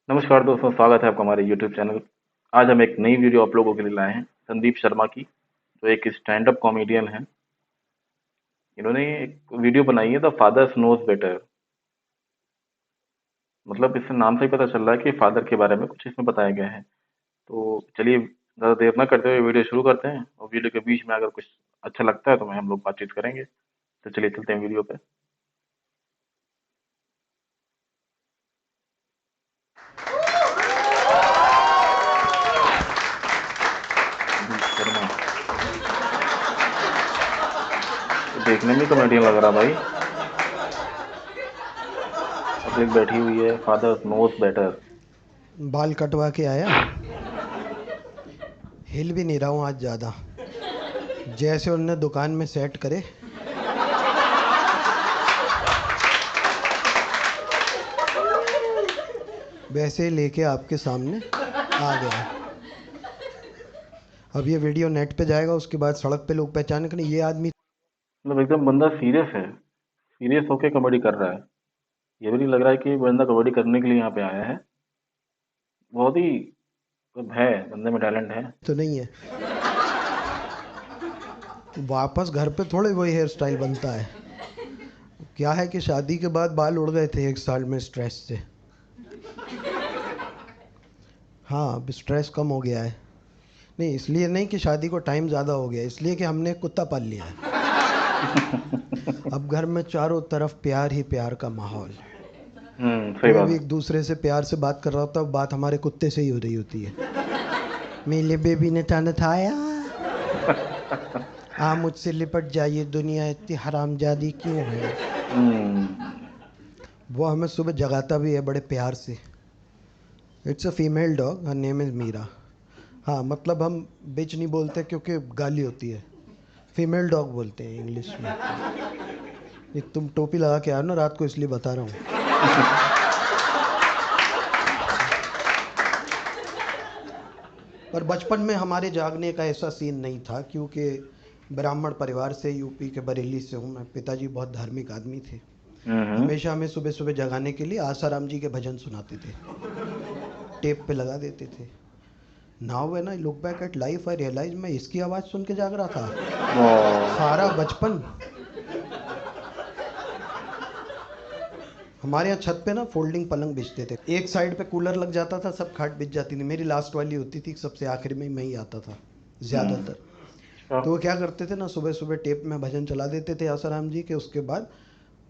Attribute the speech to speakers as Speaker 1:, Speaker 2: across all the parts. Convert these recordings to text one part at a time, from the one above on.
Speaker 1: नमस्कार दोस्तों, स्वागत है आपका हमारे यूट्यूब चैनल। आज हम एक नई वीडियो आप लोगों के लिए लाए हैं संदीप शर्मा की, जो एक स्टैंड अप कॉमेडियन है। इन्होंने एक वीडियो बनाई है द फादर्स नोज बेटर। मतलब इससे नाम से ही पता चल रहा है कि फादर के बारे में कुछ इसमें बताया गया है। तो चलिए ज़्यादा देर ना करते हुए वीडियो शुरू करते हैं, और वीडियो के बीच में अगर कुछ अच्छा लगता है तो मैं हम लोग बातचीत करेंगे। तो चलिए चलते हैं वीडियो पे। संदीप शर्मा तो देखने में कॉमेडियन लग रहा भाई। अब एक बैठी हुई है फादर्स नोज बेटर।
Speaker 2: बाल कटवा के आया, हिल भी नहीं रहा हूँ आज ज़्यादा। जैसे उनने दुकान में सेट करे वैसे ही लेके आपके सामने आ गया। अब ये वीडियो नेट पे जाएगा, उसके बाद सड़क पे लोग पहचान करें ये आदमी।
Speaker 1: मतलब एकदम बंदा सीरियस है, सीरियस होके कॉमेडी कर रहा है। ये भी नहीं लग रहा है कि बंदा कबड्डी करने के लिए यहाँ पे आया है। बहुत ही मतलब है, बंदे में टैलेंट है।
Speaker 2: तो नहीं है, वापस घर पे थोड़े वही हेयर स्टाइल बनता है। क्या है कि शादी के बाद बाल उड़ गए थे 1 साल में स्ट्रेस से। हाँ, अब स्ट्रेस कम हो गया है। नहीं, इसलिए नहीं कि शादी को टाइम ज़्यादा हो गया, इसलिए कि हमने एक कुत्ता पाल लिया है। अब घर में चारों तरफ प्यार ही प्यार का माहौल।
Speaker 1: सही
Speaker 2: कोई
Speaker 1: बात
Speaker 2: भी
Speaker 1: है।
Speaker 2: एक दूसरे से प्यार से बात कर रहा होता है, बात हमारे कुत्ते से ही हो रही होती है। मेरे बेबी ने टाना था आया, मुझसे लिपट जाइए, दुनिया इतनी हरामजादी क्यों है।
Speaker 1: हम्म।
Speaker 2: वो हमें सुबह जगाता भी है बड़े प्यार से। It's a female dog, her name is Meera. हाँ, मतलब हम बिच नहीं बोलते क्योंकि गाली होती है। फीमेल डॉग बोलते हैं इंग्लिश में। ये तुम टोपी लगा के आए हो ना रात को, इसलिए बता रहा हूँ। पर बचपन में हमारे जागने का ऐसा सीन नहीं था, क्योंकि ब्राह्मण परिवार से, यूपी के बरेली से हूँ मैं। पिताजी बहुत धार्मिक आदमी थे।
Speaker 1: हम्म।
Speaker 2: हमेशा हमें सुबह सुबह जगाने के लिए आसाराम जी के भजन सुनाते थे, टेप पे लगा देते थे। Now when I look back at life I realise मैं इसकी आवाज़ सुन के जाग रहा था सारा
Speaker 1: ओ,
Speaker 2: बचपन। हमारे यहाँ छत पे ना फोल्डिंग पलंग बिछते थे, एक साइड पे कूलर लग जाता था, सब खाट बिछ जाती थी। मेरी लास्ट वाली होती थी, सबसे आखिर में मैं ही आता था ज़्यादातर।
Speaker 1: अच्छा।
Speaker 2: तो वो क्या करते थे ना, सुबह सुबह टेप में भजन चला देते थे आसाराम जी के। उसके बाद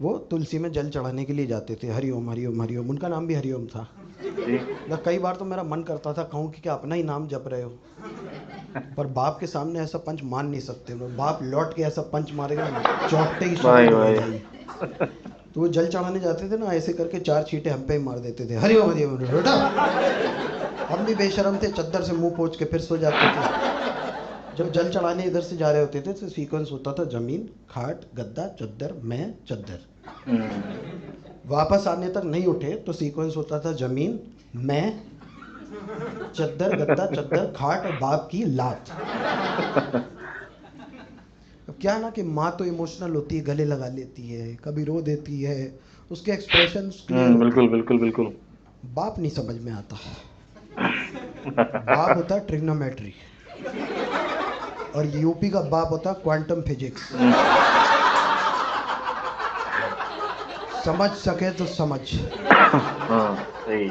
Speaker 2: वो तुलसी में जल चढ़ाने के लिए जाते थे। हरिओम हरिओम हरिओम, उनका नाम भी हरिओम था।
Speaker 1: जी।
Speaker 2: ना कई बार तो मेरा मन करता था कहूँ कि क्या अपना ही नाम जप रहे हो, पर बाप के सामने ऐसा पंच मान नहीं सकते। बाप लौट के ऐसा पंच मारेगा, चौकटे ही
Speaker 1: भाई
Speaker 2: शक्ल बदल
Speaker 1: भाई।
Speaker 2: जाएगी। तो वो जल चढ़ाने जाते थे ना, ऐसे करके 4 छींटे हम पे ही मार देते थे, हरिओम हरिओम बेटा। हम भी बेशरम थे, चद्दर से मुंह पोंछ के फिर सो जाते थे। जब जल चढ़ाने इधर से जा रहे होते थे तो सीक्वेंस होता था, जमीन खाट गद्दा चद्दर मैं चद्दर।
Speaker 1: हम्म।
Speaker 2: वापस आने तक नहीं उठे तो सीक्वेंस होता था, जमीन मैं चद्दर गद्दा चद्दर खाट और बाप की लात। अब क्या है ना कि माँ तो इमोशनल होती है, गले लगा लेती है, कभी रो देती है, उसके एक्सप्रेशंस क्लियर होते
Speaker 1: बिल्कुल
Speaker 2: हैं।
Speaker 1: बिल्कुल बिल्कुल।
Speaker 2: बाप नहीं समझ में आता। बाप होता है ट्रिग्नोमेट्री, और यूपी का बाप होता है क्वांटम फिजिक्स। समझ सके तो समझ।
Speaker 1: हाँ सही।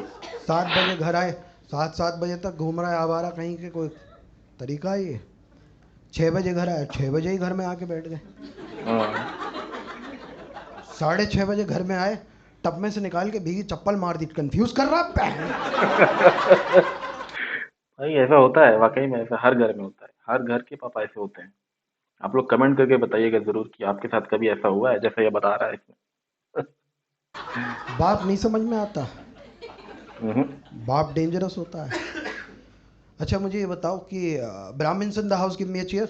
Speaker 2: 7 बजे घर आए, 7 7 बजे तक घूम रहा है आवारा कहीं के, कोई तरीका है ये। 6 बजे घर आए, 6 बजे ही घर में आके बैठ गए।
Speaker 1: हाँ
Speaker 2: 6:30 बजे घर में आए, टब में से निकाल के भीगी चप्पल मार दी। कंफ्यूज कर रहा है।
Speaker 1: भाई, ऐसा होता है वाकई में, ऐसा हर घर में होता है, हर घर के पापा ऐसे होते हैं। आप लोग कमेंट करके बताइएगा जरूर कि आपके साथ कभी ऐसा हुआ है जैसा ये बता रहा है इसमें।
Speaker 2: बाप नहीं समझ में आता,
Speaker 1: हम्म।
Speaker 2: बाप डेंजरस होता है। अच्छा मुझे ये बताओ कि Brahmins in the house give me a cheer.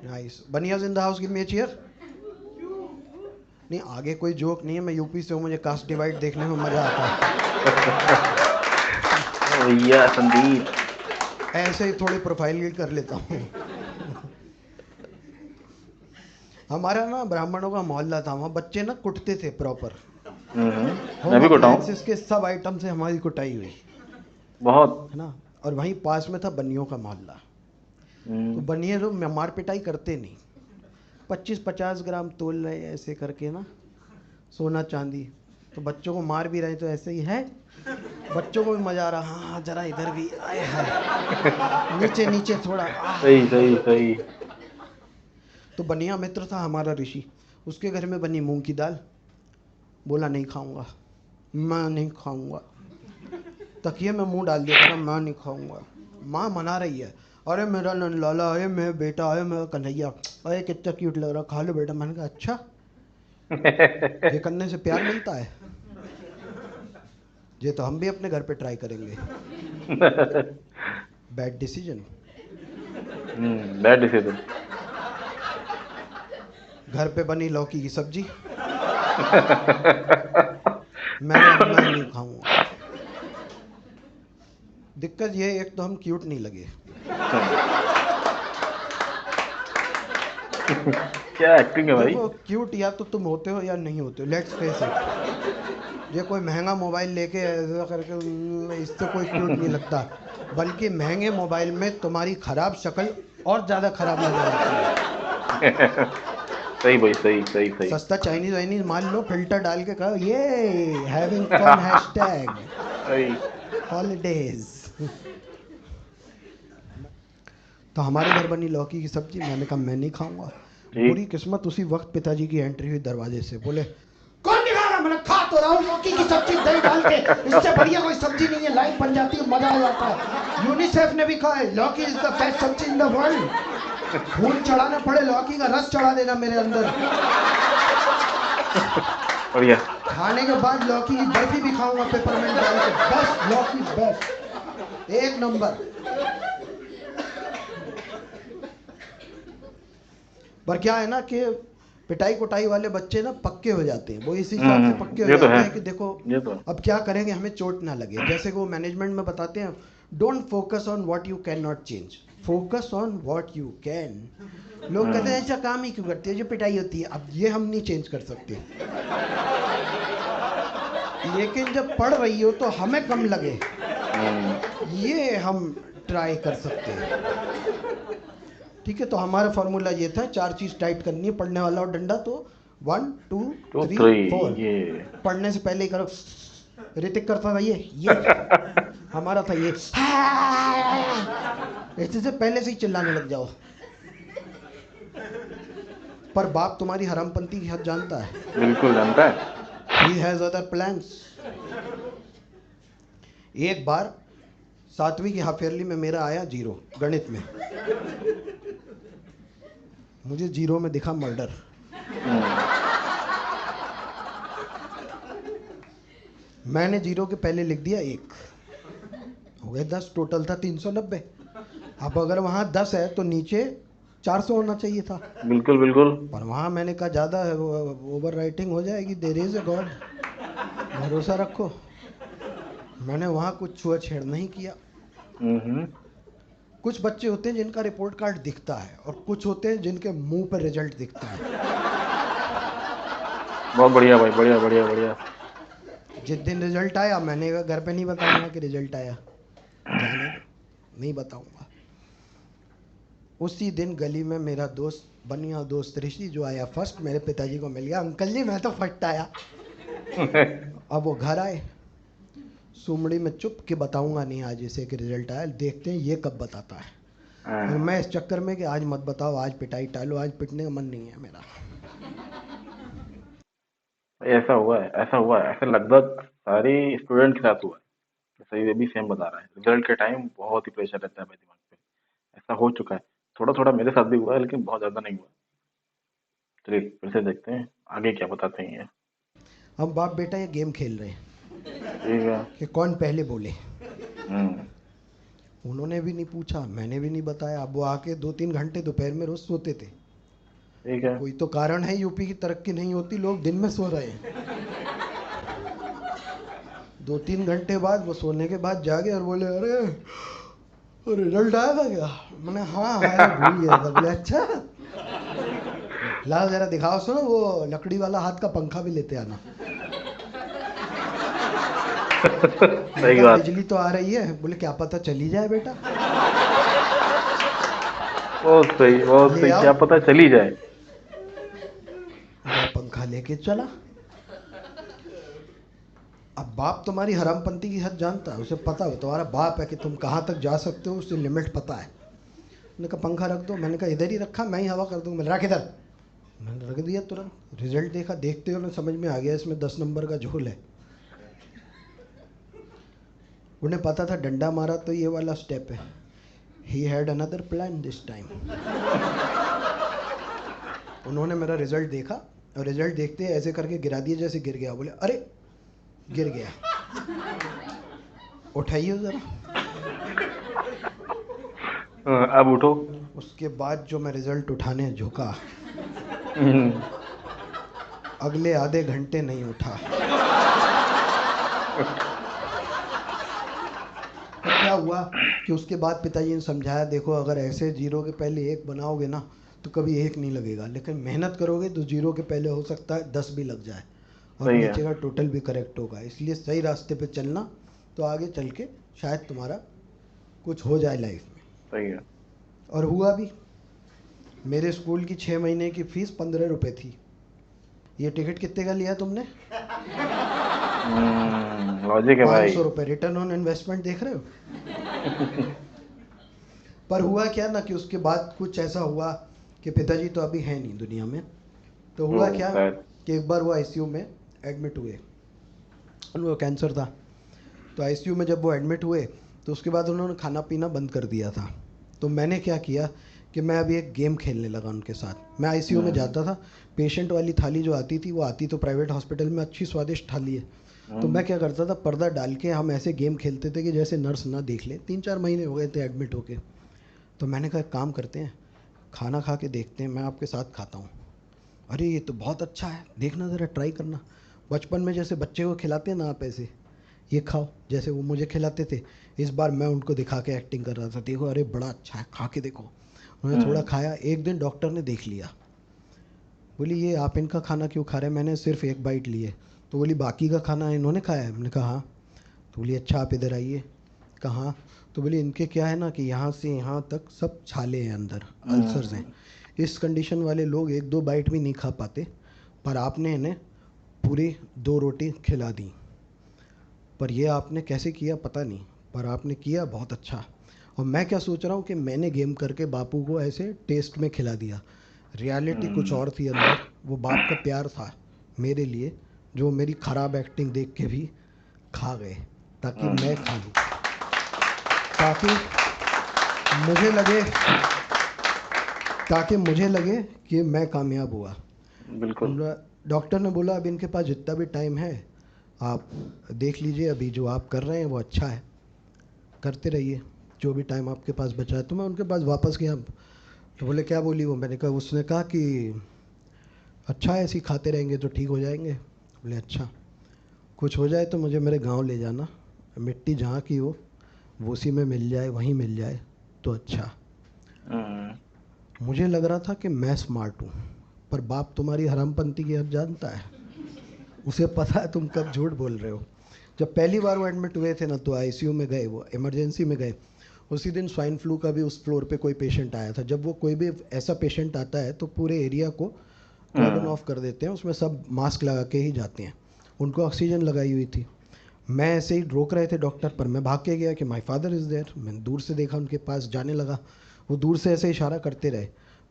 Speaker 2: Nice. Baniyas in the house give me a cheer. नहीं, आगे कोई जोक नहीं है, मैं यूपी से हूँ, मुझे कास्ट डिवाइड देखने में मज़ा आता है।
Speaker 1: ओ भैया संदीप।
Speaker 2: ऐसे ही थोड़ी प्रोफाइल कर लेता हूँ। हमारा ना ब्राह्मणों का मोहल्ला था, वहाँ बच्चे ना कुटते थे प्रॉपर।
Speaker 1: मैं
Speaker 2: होम
Speaker 1: भी कोटा हूँ।
Speaker 2: अप्लायंसेस के सब आइटम से हमारी कुटाई हुई,
Speaker 1: बहुत।
Speaker 2: है ना। और वहीं पास में था बनियों का मोहल्ला। तो
Speaker 1: हम्म।
Speaker 2: बनिए तो मार पिटाई करते नहीं, 25-50 ग्राम तोल रहे ऐसे करके ना, सोना चांदी। तो बच्चों को मार भी रहे तो ऐसे ही है, बच्चों को भी मजा आ रहा, हाँ जरा इधर भी आए है, नीचे नीचे थोड़ा
Speaker 1: सही सही सही।
Speaker 2: तो बनिया मित्र था हमारा ऋषि, उसके घर में बनी मूंग की दाल, बोला नहीं खाऊंगा, मैं नहीं खाऊंगा। तकिए में मुंह डाल दिया, कह रहा मैं नहीं खाऊंगा। माँ मना रही है, अरे मेरा नंदलाला, अरे मेरा बेटा, अरे मेरा कन्हैया, अरे कितना क्यूट लग रहा, खा लो बेटा। मैंने कहा अच्छा, ये करने से प्यार मिलता है, ये तो हम भी अपने घर पे ट्राई करेंगे। Bad decision.
Speaker 1: Bad decision.
Speaker 2: घर पे बनी लौकी की सब्जी, मैंने कहा मैं नहीं खाऊंगा। दिक्कत ये, एक तो हम क्यूट नहीं लगे।
Speaker 1: क्या एक्टिंग है भाई।
Speaker 2: देखो क्यूट या तो तुम होते हो या नहीं होते हो, लेट्स फेस इट। ये कोई महंगा मोबाइल लेके ऐसा करके इससे कोई क्यूट नहीं लगता, बल्कि महंगे मोबाइल में तुम्हारी खराब शक्ल और ज़्यादा खराब नजर आती है।
Speaker 1: सही भाई, सही सही सही।
Speaker 2: सस्ता चाइनीज वाइनीज मान लो, फिल्टर डाल के कहो ये हैविंग फन हैशटैग
Speaker 1: सही।
Speaker 2: हॉलीडेज। तो हमारे घर बनी लौकी की सब्जी, मैंने कहा मैं नहीं खाऊंगा। बुरी
Speaker 1: ठीक।
Speaker 2: किस्मत उसी वक्त पिताजी की एंट्री हुई दरवाजे से, बोले कौन नहीं खा रहा। मैंने खा तो रहा हूँ लौकी की सब्जी दही डाल के, इससे बढ़िया कोई सब्जी नहीं है, लाइफ बन जाती है, मजा आ जाता है। यूनिसेफ ने भी कहा है लौकी इज द बेस्ट सब्जी इन द वर्ल्ड। खून चढ़ाना पड़े लौकी का रस चढ़ा देना मेरे अंदर।
Speaker 1: बढ़िया।
Speaker 2: खाने के बाद लौकी की बर्फी भी खाऊंगा पेपरमेंट डाल के, बेस्ट लौकी, बेस्ट, एक नंबर। पर क्या है ना कि पिटाई कुटाई वाले बच्चे ना पक्के हो जाते हैं, वो इस हिसाब से पक्के हो
Speaker 1: ये तो
Speaker 2: जाते
Speaker 1: है।
Speaker 2: हैं कि देखो
Speaker 1: ये तो।
Speaker 2: अब क्या करेंगे हमें चोट ना लगे। जैसे कि वो मैनेजमेंट में बताते हैं, don't focus on what you can not change, focus on what you can. लोग कहते हैं ऐसा काम ही क्यों करते हैं जो पिटाई होती है, अब ये हम नहीं चेंज कर सकते, लेकिन जब पढ़ रही हो तो हमें कम लगे, ये हम ट्राई कर सकते हैं। ठीक है, तो हमारा फॉर्मूला ये था, 4 चीज टाइट करनी है, पढ़ने वाला और डंडा। तो 1 2
Speaker 1: टू
Speaker 2: 3
Speaker 1: थ्री।
Speaker 2: 4,
Speaker 1: ये।
Speaker 2: पढ़ने से पहले ही करो। ऋतिक करता था ये हमारा था ये, ऐसे से पहले से ही चिल्लाने लग जाओ। पर बाप तुम्हारी हरामपंती की हद जानता है,
Speaker 1: बिल्कुल जानता है।
Speaker 2: He has other plans. एक बार 7वीं की हाफ ईयरली में मेरा आया 0 गणित में, मुझे 0 में दिखा मर्डर। मैंने 0 के पहले लिख दिया 1, हो गए 10, टोटल था 390। अब अगर वहाँ 10 है तो नीचे 400 होना चाहिए था,
Speaker 1: बिल्कुल बिल्कुल।
Speaker 2: पर वहाँ मैंने कहा ज़्यादा ओवर राइटिंग हो जाएगी, देयर इज अ गॉड, भरोसा रखो। मैंने वहाँ कुछ छुआ-छेड़ नहीं किया।
Speaker 1: हम्म।
Speaker 2: कुछ बच्चे होते हैं जिनका रिपोर्ट कार्ड दिखता है, और कुछ होते हैं जिनके मुंह पर रिजल्ट दिखता है।
Speaker 1: बहुत बढ़िया भाई, बढ़िया बढ़िया बढ़िया।
Speaker 2: जिस दिन रिजल्ट आया, मैंने कहा घर पे नहीं बताऊंगा कि रिजल्ट आया, जाने दो, नहीं बताऊंगा। उसी दिन गली में मेरा दोस्त बनिया दोस्त ऋषि जो आया फर्स्ट, मेरे पिताजी को मिल गया, अंकल जी मैं तो फर्स्ट आया। अब वो घर आए, सुमड़ी में चुप के बताऊंगा नहीं आज इसे कि रिजल्ट आया, देखते हैं ये कब बताता है। और मैं इस चक्कर में कि आज मत बताओ, आज पिटाई टालो, आज पिटने का मन नहीं है मेरा।
Speaker 1: ऐसा हुआ है, ऐसा हुआ है, ऐसा लगभग सारे स्टूडेंट के साथ हुआ है। सही, ये भी सेम बता रहा है, रिजल्ट के टाइम बहुत ही प्रेशर रहता है भाई दिमाग पे। ऐसा हो चुका है। थोड़ा थोड़ा मेरे साथ भी हुआ है, लेकिन बहुत ज्यादा नहीं हुआ। चलिए फिर से देखते हैं आगे क्या बताते हैं ये।
Speaker 2: हम बाप बेटा ये गेम खेल रहे हैं
Speaker 1: ठीक है।
Speaker 2: कि कौन पहले बोले।
Speaker 1: हम्म।
Speaker 2: उन्होंने भी नहीं पूछा, मैंने भी नहीं बताया। अब वो आके 2-3 घंटे दोपहर में रोज सोते थे।
Speaker 1: ठीक है।
Speaker 2: कोई तो कारण है, यूपी की तरक्की नहीं होती, लोग दिन में सो रहे हैं। 2-3 घंटे बाद वो सोने के बाद जागे और बोले अरे रिजल्ट आया था क्या। मैंने हाँ आया, भूल गया था। बोले अच्छा, लाओ जरा दिखाओ, सुनो वो लकड़ी वाला हाथ का पंखा भी लेते आना। मैंने
Speaker 1: सही
Speaker 2: कहा
Speaker 1: बात।
Speaker 2: बिजली तो आ रही है, बोले क्या पता चली जाए बेटा,
Speaker 1: बहुत सही, बहुत
Speaker 2: ले
Speaker 1: सही,
Speaker 2: आओ।
Speaker 1: क्या पता चली जाए।
Speaker 2: मैं पंखा लेके चला। अब बाप तुम्हारी हरामपंती की हद जानता है, उसे पता है, तुम्हारा बाप है कि तुम कहाँ तक जा सकते हो, उसे लिमिट पता है। मैंने कहा पंखा रख दो, मैंने कहा इधर ही रखा, मैं ही हवा कर दूँ, मैंने रख इधर। मैंने रख दिया तुरंत। रिजल्ट देखा, देखते हुए समझ में आ गया इसमें 10 नंबर का झोल है। उन्हें पता था डंडा मारा तो ये वाला स्टेप है। He had another plan this time. उन्होंने मेरा रिजल्ट देखा और रिजल्ट देखते ऐसे करके गिरा दिया जैसे गिर गया। बोले अरे गिर गया, उठाइए ज़रा।
Speaker 1: अब उठो।
Speaker 2: उसके बाद जो मैं रिजल्ट उठाने झुका,
Speaker 1: हम्म,
Speaker 2: अगले आधे घंटे नहीं उठा। पर क्या हुआ कि उसके बाद पिताजी ने समझाया, देखो अगर ऐसे जीरो के पहले एक बनाओगे ना तो कभी एक नहीं लगेगा, लेकिन मेहनत करोगे तो जीरो के पहले हो सकता है 10 भी लग जाए और
Speaker 1: सही है।
Speaker 2: नीचे का टोटल भी करेक्ट होगा। इसलिए सही रास्ते पे चलना, तो आगे चल के शायद तुम्हारा कुछ हो जाए लाइफ में।
Speaker 1: सही है।
Speaker 2: और हुआ भी। मेरे स्कूल की 6 महीने की फ़ीस 15 रुपये थी। ये टिकट कितने का लिया तुमने?
Speaker 1: लॉजिक है
Speaker 2: पाँच
Speaker 1: भाई।
Speaker 2: सौ रुपये रिटर्न ऑन इन्वेस्टमेंट, देख रहे हो। पर हुआ क्या ना कि उसके बाद कुछ ऐसा हुआ कि पिताजी तो अभी है नहीं दुनिया में। तो हुआ क्या
Speaker 1: शायद।
Speaker 2: कि एक बार वो आईसीयू में एडमिट हुए। उनको कैंसर था। तो आईसीयू में जब वो एडमिट हुए तो उसके बाद उन्होंने खाना पीना बंद कर दिया था। तो मैंने क्या किया कि मैं अभी एक गेम खेलने लगा उनके साथ। मैं आईसीयू में
Speaker 1: हम्म।
Speaker 2: जाता था, पेशेंट वाली थाली जो आती थी वो आती तो प्राइवेट हॉस्पिटल में अच्छी स्वादिष्ट थाली है। तो
Speaker 1: हम्म।
Speaker 2: मैं क्या करता था, पर्दा डाल के हम ऐसे गेम खेलते थे कि जैसे नर्स ना देख ले। 3-4 महीने हो गए थे एडमिट होके। तो मैंने कहा एक काम करते हैं, खाना खा के देखते हैं, मैं आपके साथ खाता हूँ। अरे ये तो बहुत अच्छा है, देखना ज़रा ट्राई करना। बचपन में जैसे बच्चे को खिलाते हैं ना आप, ऐसे ये खाओ जैसे वो मुझे खिलाते थे। इस बार मैं उनको दिखा के एक्टिंग कर रहा था, देखो अरे बड़ा अच्छा है, खा के देखो। उन्होंने थोड़ा
Speaker 1: हम्म।
Speaker 2: खाया। एक दिन डॉक्टर ने देख लिया, बोली ये आप इनका खाना क्यों खा रहे हैं? मैंने सिर्फ एक बाइट ली है। तो बोली बाकी का खाना इन्होंने खाया है? मैंने कहा हाँ। तो बोली अच्छा आप इधर आइए। कहाँ? तो बोली इनके क्या है ना कि यहाँ से यहाँ तक सब छाले हैं, अंदर अल्सर्स हैं।
Speaker 1: हम्म।
Speaker 2: इस कंडीशन वाले लोग एक दो बाइट भी नहीं खा पाते, पर आपने इन्हें पूरी 2 रोटी खिला दी। पर ये आपने कैसे किया पता नहीं, पर आपने किया बहुत अच्छा। और मैं क्या सोच रहा हूँ कि मैंने गेम करके बापू को ऐसे टेस्ट में खिला दिया। रियलिटी कुछ
Speaker 1: हम्म।
Speaker 2: और थी अंदर। वो बाप का प्यार था मेरे लिए, जो मेरी ख़राब एक्टिंग देख के भी खा गए, ताकि मैं
Speaker 1: हम्म।
Speaker 2: खा लूँ, ताकि मुझे लगे, ताकि मुझे लगे कि मैं कामयाब हुआ।
Speaker 1: बिल्कुल।
Speaker 2: डॉक्टर ने बोला अब इनके पास जितना भी टाइम है आप देख लीजिए, अभी जो आप कर रहे हैं वो अच्छा है, करते रहिए, जो भी टाइम आपके पास बचा है। तो मैं उनके पास वापस गया। तो बोले क्या बोली वो? मैंने कहा, उसने कहा कि अच्छा है, ऐसे ही खाते रहेंगे तो ठीक हो जाएंगे। बोले अच्छा, कुछ हो जाए तो मुझे मेरे गांव ले जाना, मिट्टी जहाँ की हो वो उसी में मिल जाए, वहीं मिल जाए तो अच्छा।
Speaker 1: हम्म।
Speaker 2: मुझे लग रहा था कि मैं स्मार्ट हूँ, पर बाप तुम्हारी हरामपंती की हद जानता है। उसे पता है तुम कब झूठ बोल रहे हो। जब पहली बार वो एडमिट हुए थे ना, तो आईसीयू में गए, वो इमरजेंसी में गए। उसी दिन स्वाइन फ्लू का भी उस फ्लोर पे कोई पेशेंट आया था। जब वो कोई भी ऐसा पेशेंट आता है तो पूरे एरिया को कॉर्डन
Speaker 1: हम्म।
Speaker 2: ऑफ कर देते हैं, उसमें सब मास्क लगा के ही जाते हैं। उनको ऑक्सीजन लगाई हुई थी। मैं ऐसे ही रोक रहे थे डॉक्टर, पर मैं भाग के गया कि माय फादर इज़ देयर। मैंने दूर से देखा, उनके पास जाने लगा। वो दूर से ऐसे इशारा करते रहे,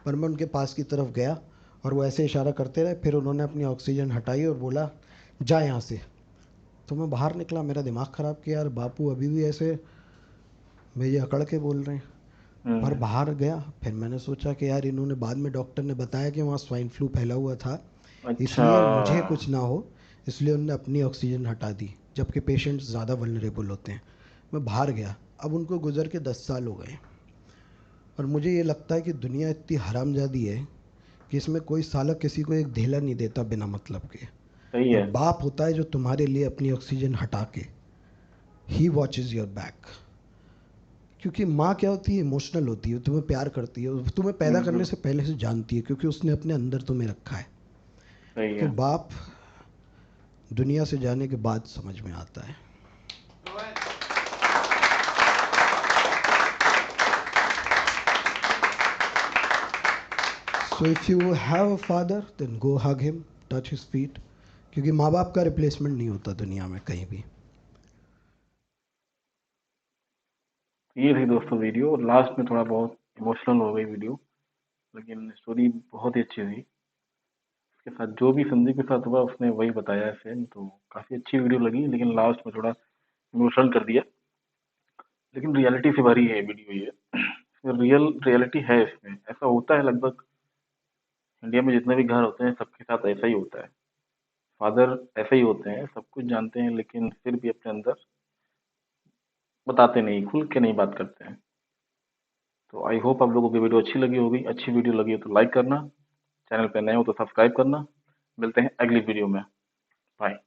Speaker 2: पर मैं उनके पास की तरफ गया और वो ऐसे इशारा करते रहे। फिर उन्होंने अपनी ऑक्सीजन हटाई और बोला जा यहाँ से। तो मैं बाहर निकला, मेरा दिमाग ख़राब किया, यार बापू अभी भी ऐसे मुझे अकड़ के बोल रहे हैं। पर
Speaker 1: हम्म।
Speaker 2: बाहर गया, फिर मैंने सोचा कि यार इन्होंने बाद में डॉक्टर ने बताया कि वहाँ स्वाइन फ्लू फैला हुआ था,
Speaker 1: अच्छा।
Speaker 2: इसलिए मुझे कुछ ना हो, इसलिए उन्होंने अपनी ऑक्सीजन हटा दी, जबकि पेशेंट्स ज़्यादा वल्नरेबल होते हैं। मैं बाहर गया। अब उनको गुजर के 10 साल हो गए, और मुझे ये लगता है कि दुनिया इतनी हरामजादी है कि इसमें कोई साला किसी को एक धेला नहीं देता बिना मतलब के।
Speaker 1: सही
Speaker 2: और
Speaker 1: है।
Speaker 2: बाप होता है जो तुम्हारे लिए अपनी ऑक्सीजन हटा के, ही वॉचेज योर बैक। क्योंकि माँ क्या होती है, इमोशनल होती है, तुम्हें प्यार करती है, तुम्हें पैदा करने
Speaker 1: बिल्कुल।
Speaker 2: से पहले से जानती है, क्योंकि उसने अपने अंदर तुम्हें रखा है।
Speaker 1: सही
Speaker 2: कि
Speaker 1: है।
Speaker 2: बाप दुनिया से जाने के बाद समझ में आता है। So if you have a father then go hug him, touch his feet, क्योंकि माँ बाप का रिप्लेसमेंट नहीं होता दुनिया में कहीं भी।
Speaker 1: ये थी दोस्तों वीडियो, और लास्ट में थोड़ा बहुत इमोशनल हो गई वीडियो, लेकिन स्टोरी बहुत ही अच्छी थी। उसके साथ जो भी संदीप के साथ हुआ उसने वही बताया है सेम, तो काफ़ी अच्छी वीडियो लगी, लेकिन लास्ट में थोड़ा इमोशनल कर दिया। लेकिन रियलिटी से भरी है वीडियो ये, रियलिटी है इसमें, ऐसा होता है लगभग इंडिया में जितने भी घर होते हैं सबके साथ ऐसा ही होता है। फादर ऐसे ही होते हैं, सब कुछ जानते हैं लेकिन फिर भी अपने अंदर बताते नहीं, खुल के नहीं बात करते हैं। तो आई होप आप लोगों की वीडियो अच्छी लगी होगी। अच्छी वीडियो लगी हो तो लाइक करना, चैनल पे नए हो तो सब्सक्राइब करना। मिलते हैं अगली वीडियो में। बाय।